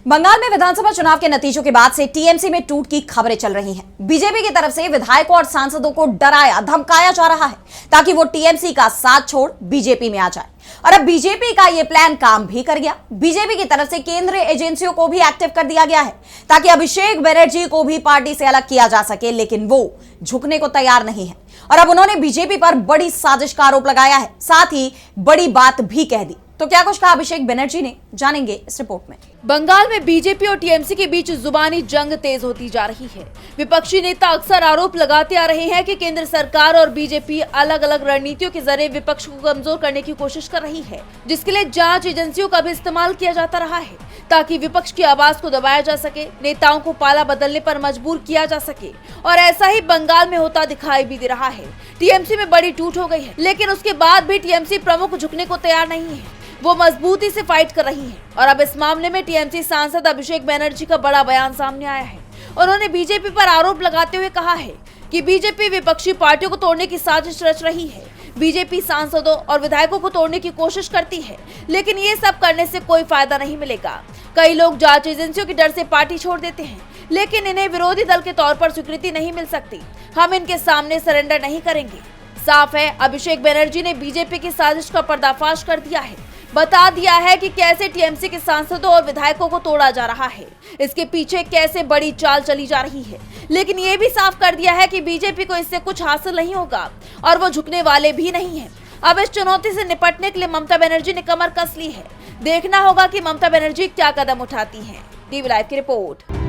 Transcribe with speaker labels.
Speaker 1: बंगाल में विधानसभा चुनाव के नतीजों के बाद से टीएमसी में टूट की खबरें चल रही हैं। बीजेपी की तरफ से विधायकों और सांसदों को डराया धमकाया जा रहा है ताकि वो टीएमसी का साथ छोड़ बीजेपी में आ जाए। और अब बीजेपी का ये प्लान काम भी कर गया। बीजेपी की तरफ से केंद्रीय एजेंसियों को भी एक्टिव कर दिया गया है ताकि अभिषेक बनर्जी को भी पार्टी से अलग किया जा सके, लेकिन वो झुकने को तैयार नहीं है। और अब उन्होंने बीजेपी पर बड़ी साजिश का आरोप लगाया है, साथ ही बड़ी बात भी कह दी। तो क्या कुछ कहा अभिषेक बनर्जी ने, जानेंगे इस रिपोर्ट में।
Speaker 2: बंगाल में बीजेपी और टीएमसी के बीच जुबानी जंग तेज होती जा रही है। विपक्षी नेता अक्सर आरोप लगाते आ रहे हैं कि केंद्र सरकार और बीजेपी अलग अलग रणनीतियों के जरिए विपक्ष को कमजोर करने की कोशिश कर रही है, जिसके लिए जांच एजेंसियों का भी इस्तेमाल किया जाता रहा है ताकि विपक्ष की आवाज को दबाया जा सके, नेताओं को पाला बदलने पर मजबूर किया जा सके। और ऐसा ही बंगाल में होता दिखाई भी दे रहा है। टीएमसी में बड़ी टूट हो गई है, लेकिन उसके बाद भी टीएमसी प्रमुख झुकने को तैयार नहीं है। वो मजबूती से फाइट कर रही है। और अब इस मामले में टीएमसी सांसद अभिषेक बनर्जी का बड़ा बयान सामने आया है। उन्होंने बीजेपी पर आरोप लगाते हुए कहा है कि बीजेपी विपक्षी पार्टियों को तोड़ने की साजिश रच रही है। बीजेपी सांसदों और विधायकों को तोड़ने की कोशिश करती है, लेकिन ये सब करने से कोई फायदा नहीं मिलेगा। कई लोग जांच एजेंसियों के डर से पार्टी छोड़ देते हैं, लेकिन इन्हें विरोधी दल के तौर पर स्वीकृति नहीं मिल सकती। हम इनके सामने सरेंडर नहीं करेंगे। साफ है, अभिषेक बनर्जी ने बीजेपी की साजिश का पर्दाफाश कर दिया है, बता दिया है कि कैसे टीएमसी के सांसदों और विधायकों को तोड़ा जा रहा है, इसके पीछे कैसे बड़ी चाल चली जा रही है। लेकिन ये भी साफ कर दिया है कि बीजेपी को इससे कुछ हासिल नहीं होगा और वो झुकने वाले भी नहीं हैं। अब इस चुनौती से निपटने के लिए ममता बनर्जी ने कमर कस ली है। देखना होगा कि ममता बनर्जी क्या कदम उठाती हैं। टीवी लाइव की रिपोर्ट।